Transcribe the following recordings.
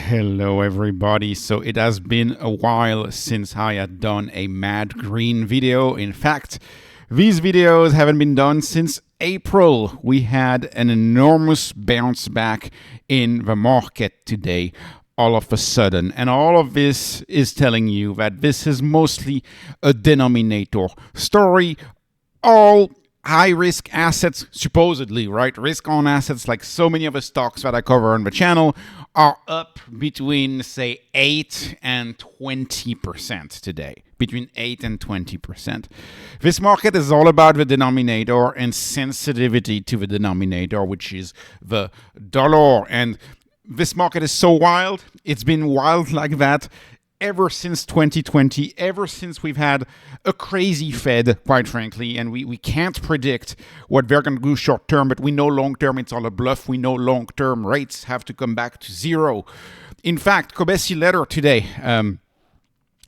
Hello everybody. So it has been a while since I had done a mad green video. In fact, these videos haven't been done since April. We had an enormous bounce back in the market today all of a sudden. And all of this is telling you that this is mostly a denominator story. All high-risk assets, supposedly, right? Risk-on assets, like so many of the stocks that I cover on the channel, are up between, say, 8 and 20% today. Between 8 and 20%. This market is all about the denominator and sensitivity to the denominator, which is the dollar. And this market is so wild. It's been wild like that ever since 2020, ever since we've had a crazy Fed, quite frankly, and we can't predict what they're going to do short term, but we know long term it's all a bluff. We know long term rates have to come back to zero. In fact, Kobesi letter today,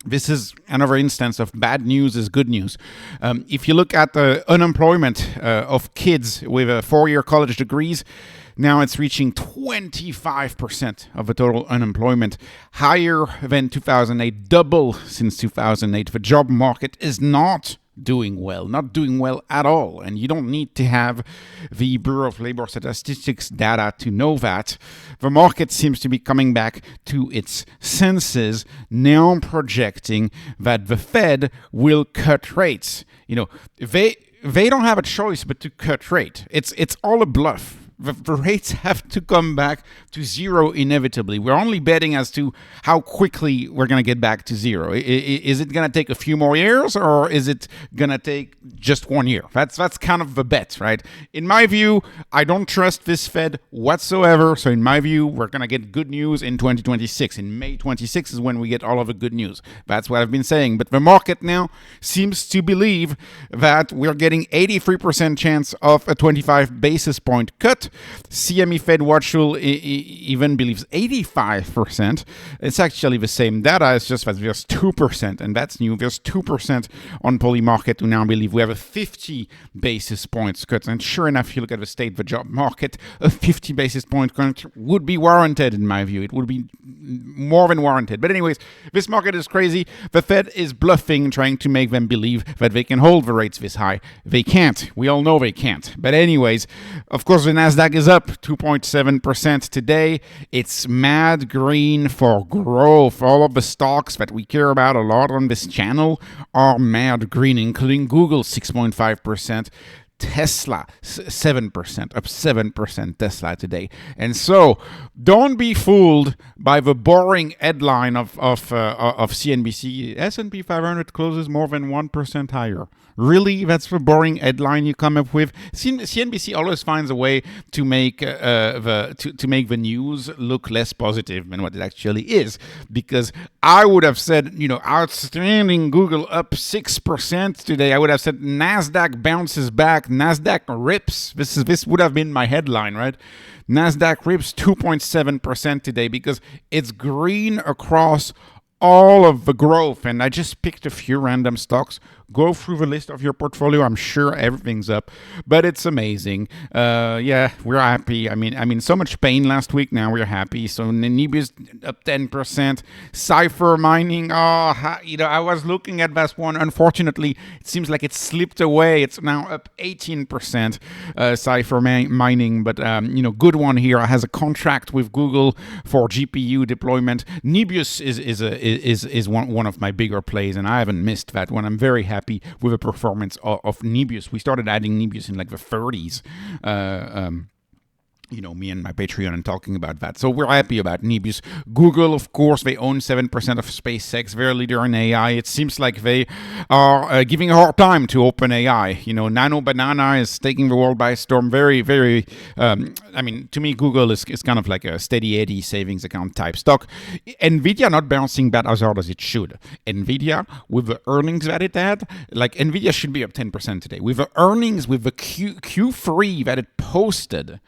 this is another instance of bad news is good news. If you look at the unemployment of kids with 4-year college degrees, now it's reaching 25% of the total unemployment, higher than 2008, double since 2008. The job market is not doing well at all. And you don't need to have the Bureau of Labor Statistics data to know that. The market seems to be coming back to its senses, now projecting that the Fed will cut rates. You know, they don't have a choice but to cut rate. It's all a bluff. The rates have to come back to zero inevitably. We're only betting as to how quickly we're going to get back to zero. Is it going to take a few more years, or is it going to take just 1 year? That's kind of the bet, right? In my view, I don't trust this Fed whatsoever. So in my view, we're going to get good news in 2026. In May 26 is when we get all of the good news. That's what I've been saying. But the market now seems to believe that we're getting 83% chance of a 25 basis point cut. CME Fed Watchful even believes 85%. It's actually the same data. It's just that there's 2%, and that's new. There's 2% on Poly Market who now believe we have a 50 basis points cut. And sure enough, if you look at the state of the job market, a 50 basis point cut would be warranted in my view. It would be more than warranted. But anyways, this market is crazy. The Fed is bluffing, trying to make them believe that they can hold the rates this high. They can't. We all know they can't. But anyways, of course, the NASDAQ is up 2.7% today. It's mad green for growth. All of the stocks that we care about a lot on this channel are mad green, including Google, 6.5%. Tesla, 7%, up 7% Tesla today. And so don't be fooled by the boring headline of CNBC. S&P 500 closes more than 1% higher. Really? That's the boring headline you come up with? CNBC always finds a way to make the news look less positive than what it actually is. Because I would have said, outstanding Google up 6% today. I would have said NASDAQ bounces back, NASDAQ rips. This would have been my headline, right? NASDAQ rips 2.7% today because it's green across all of the growth. And I just picked a few random stocks. Go through the list of your portfolio. I'm sure everything's up, but it's amazing. Yeah, we're happy. I mean, so much pain last week. Now we're happy. So NBIS up 10%. Cypher mining. I was looking at that one. Unfortunately, it seems like it slipped away. It's now up 18%. Cypher mining, but good one here. Has a contract with Google for GPU deployment. NBIS is one of my bigger plays, and I haven't missed that one. I'm very happy with the performance of NBIS. We started adding NBIS in like the 30s. Me and my Patreon and talking about that. So we're happy about NBIS. Google, of course, they own 7% of SpaceX. They're a leader in AI. It seems like they are giving a hard time to OpenAI. Nano Banana is taking the world by storm. Very, very, to me, Google is kind of like a steady Eddie savings account type stock. NVIDIA not bouncing back as hard as it should. NVIDIA, with the earnings that it had, like NVIDIA should be up 10% today. With the earnings, with the Q3 that it posted,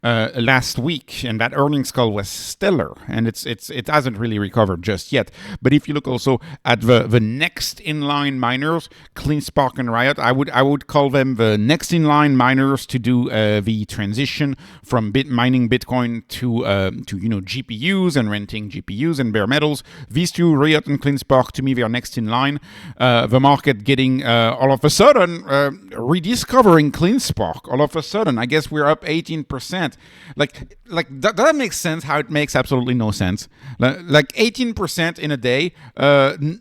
last week, and that earnings call was stellar, and it hasn't really recovered just yet. But if you look also at the next in line miners, CleanSpark and Riot, I would call them the next in line miners to do the transition from mining Bitcoin to GPUs and renting GPUs and bare metals. These two, Riot and CleanSpark, to me they are next in line. The market getting all of a sudden rediscovering CleanSpark. All of a sudden, I guess we're up 18%. Like that makes sense. How it makes absolutely no sense. Like 18% in a day.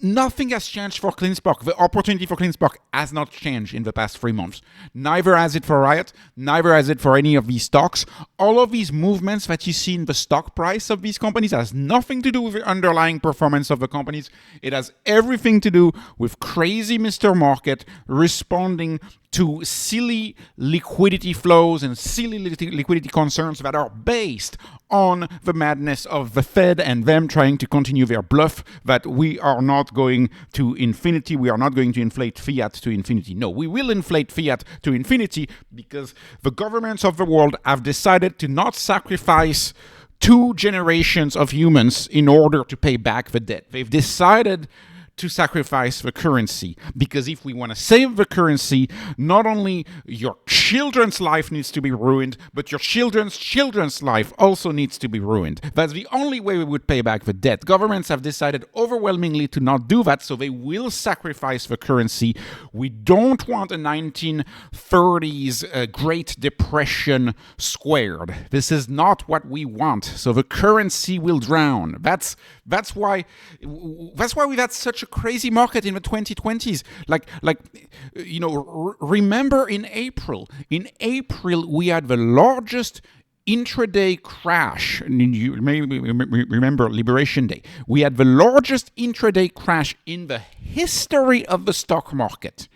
Nothing has changed for CleanSpark. The opportunity for CleanSpark has not changed in the past 3 months. Neither has it for Riot. Neither has it for any of these stocks. All of these movements that you see in the stock price of these companies has nothing to do with the underlying performance of the companies. It has everything to do with crazy Mr. Market responding to silly liquidity flows and silly liquidity concerns that are based on the madness of the Fed and them trying to continue their bluff that we are not going to infinity, we are not going to inflate fiat to infinity. No, we will inflate fiat to infinity because the governments of the world have decided to not sacrifice 2 generations of humans in order to pay back the debt. They've decided to sacrifice the currency, because if we want to save the currency, not only your children's life needs to be ruined, but your children's life also needs to be ruined. That's the only way we would pay back the debt. Governments have decided overwhelmingly to not do that, so they will sacrifice the currency. We don't want a 1930s Great Depression squared. This is not what we want. So the currency will drown. That's why we've had such a crazy market in the 2020s. Remember in April we had the largest intraday crash. You may remember Liberation Day. We had the largest intraday crash in the history of the stock market.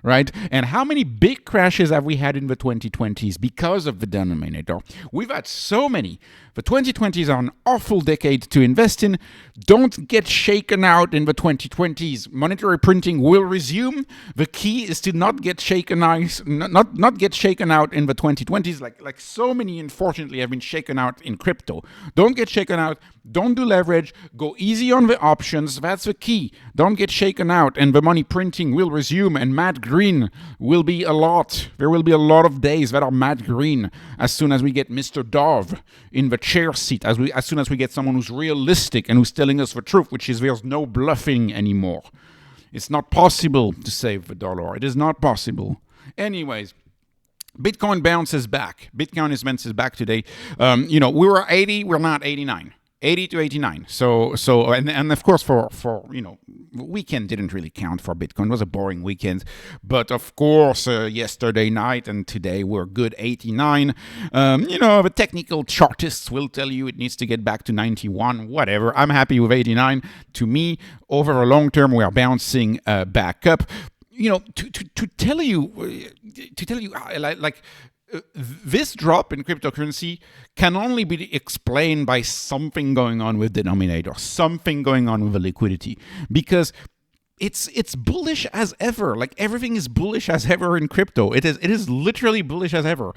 Right? And how many big crashes have we had in the 2020s because of the denominator? We've had so many. The 2020s are an awful decade to invest in. Don't get shaken out in the 2020s. Monetary printing will resume. The key is to not get shaken out, not get shaken out in the 2020s, like so many, unfortunately, have been shaken out in crypto. Don't get shaken out. Don't do leverage. Go easy on the options. That's the key. Don't get shaken out, and the money printing will resume, and Matt Green will be a lot. There will be a lot of days that are Matt Green as soon as we get Mr. Dove in the chair seat, as soon as we get someone who's realistic and who's telling us the truth, which is there's no bluffing anymore. It's not possible to save the dollar. It is not possible. Anyways, Bitcoin bounces back. Bitcoin bounces back today. We were 80, we're not 89. 80 to 89. So and of course for weekend didn't really count for Bitcoin. It was a boring weekend. But of course yesterday night and today we're good 89. The technical chartists will tell you it needs to get back to 91, whatever. I'm happy with 89. To me, over a long term we are bouncing back up. To tell you this drop in cryptocurrency can only be explained by something going on with Denominator, something going on with the liquidity, because it's bullish as ever. Like everything is bullish as ever in crypto. It is literally bullish as ever.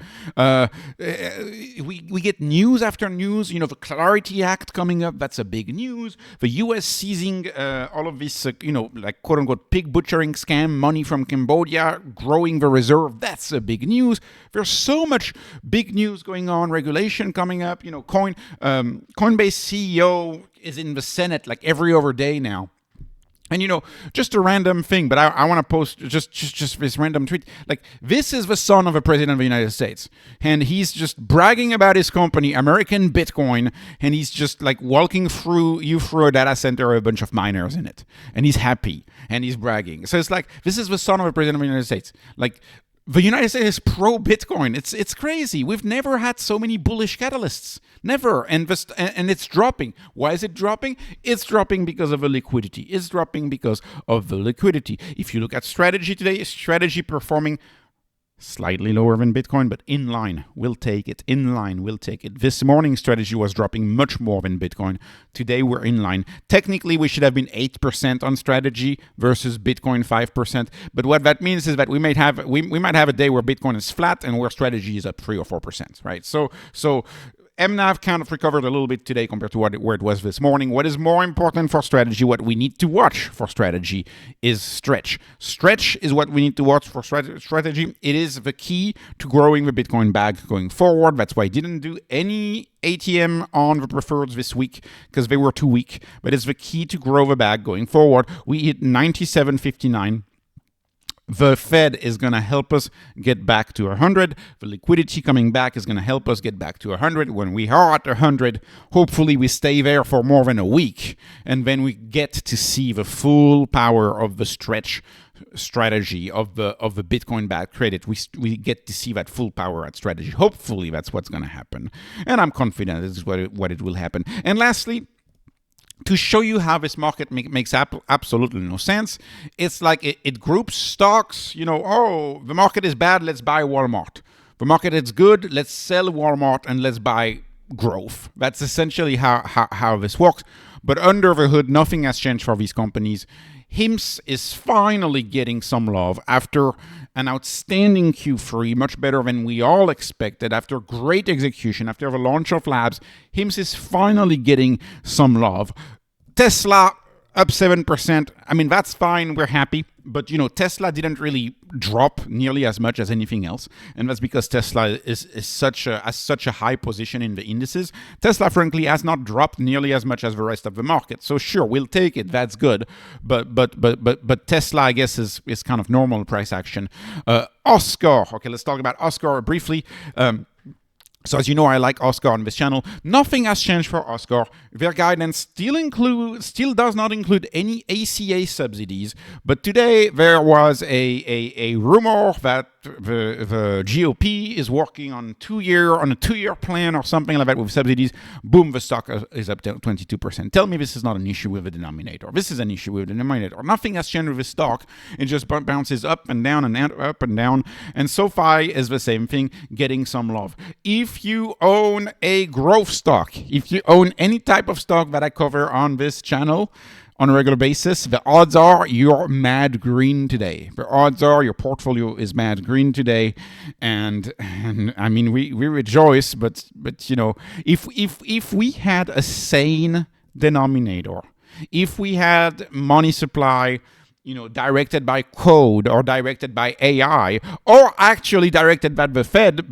We get news after news. The Clarity Act coming up. That's a big news. The U.S. seizing all of this, quote unquote pig butchering scam money from Cambodia, growing the reserve. That's a big news. There's so much big news going on. Regulation coming up. Coinbase CEO is in the Senate like every other day now. And just a random thing, but I want to post just this random tweet. Like, this is the son of a president of the United States, and he's just bragging about his company, American Bitcoin, and he's just like walking through a data center with a bunch of miners in it, and he's happy and he's bragging. So it's like, this is the son of a president of the United States. Like, the United States is pro-Bitcoin. It's crazy. We've never had so many bullish catalysts. Never. And it's dropping. Why is it dropping? It's dropping because of the liquidity. It's dropping because of the liquidity. If you look at strategy today, strategy performing Slightly lower than Bitcoin, but in line. We'll take it. In line, we'll take it. This morning strategy was dropping much more than Bitcoin. Today we're in line. Technically, we should have been 8% on strategy versus Bitcoin 5%. But what that means is that we might have a day where Bitcoin is flat and where strategy is up 3 or 4%, right? So MNAV kind of recovered a little bit today compared to where it was this morning. What is more important for strategy, what we need to watch for strategy, is stretch. Stretch is what we need to watch for strategy. It is the key to growing the Bitcoin bag going forward. That's why I didn't do any ATM on the preferreds this week because they were too weak. But it's the key to grow the bag going forward. We hit 97.59. The Fed is going to help us get back to 100. The liquidity coming back is going to help us get back to 100. When we are at 100, hopefully we stay there for more than a week. And then we get to see the full power of the stretch strategy of the Bitcoin back credit. We get to see that full power at strategy. Hopefully that's what's going to happen. And I'm confident this is what it will happen. And lastly, to show you how this market makes absolutely no sense, it's like it groups stocks. You know, oh, the market is bad, let's buy Walmart. The market is good, let's sell Walmart and let's buy growth. That's essentially how this works. But under the hood, nothing has changed for these companies. HIMS is finally getting some love after an outstanding Q3, much better than we all expected. After great execution, after the launch of labs, HIMS is finally getting some love. Tesla up 7%. I mean, that's fine. We're happy. But, you know, Tesla didn't really drop nearly as much as anything else. And that's because Tesla has such a high position in the indices. Tesla, frankly, has not dropped nearly as much as the rest of the market. So sure, we'll take it. That's good. But Tesla, I guess, is kind of normal price action. OSCR. Okay, let's talk about OSCR briefly. So as you know, I like OSCR on this channel. Nothing has changed for OSCR. Their guidance still does not include any ACA subsidies. But today there was a rumor that the GOP is working on a two-year plan or something like that with subsidies. Boom, the stock is up to 22%. Tell me this is not an issue with the denominator. This is an issue with the denominator. Nothing has changed with the stock. It just bounces up and down and up and down. And Sofi is the same thing, getting some love. If you own a growth stock, if you own any type of stock that I cover on this channel on a regular basis, the odds are you're mad green today. The odds are your portfolio is mad green today. And I mean, we rejoice, but you know, if we had a sane denominator, if we had money supply, you know, directed by code or directed by AI, or actually directed by the Fed,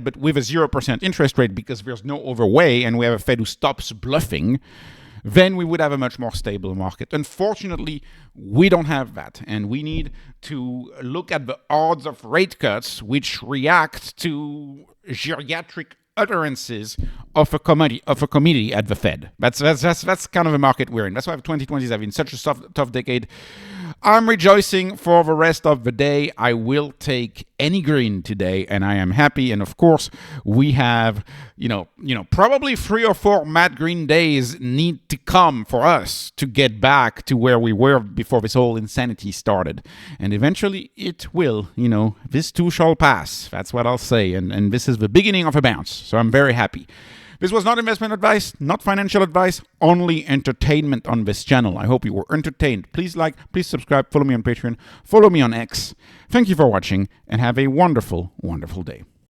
but with a 0% interest rate because there's no other way, and we have a Fed who stops bluffing, then we would have a much more stable market. Unfortunately, we don't have that, and we need to look at the odds of rate cuts, which react to geriatric utterances of a committee at the Fed. That's kind of the market we're in. That's why the 2020s have been such a tough decade. I'm rejoicing for the rest of the day. I will take any green today, and I am happy. And of course, we have, you know, probably 3 or 4 matte green days need to come for us to get back to where we were before this whole insanity started. And eventually it will, you know, this too shall pass. That's what I'll say. And this is the beginning of a bounce. So I'm very happy. This was not investment advice, not financial advice, only entertainment on this channel. I hope you were entertained. Please like, please subscribe, follow me on Patreon, follow me on X. Thank you for watching, and have a wonderful, wonderful day.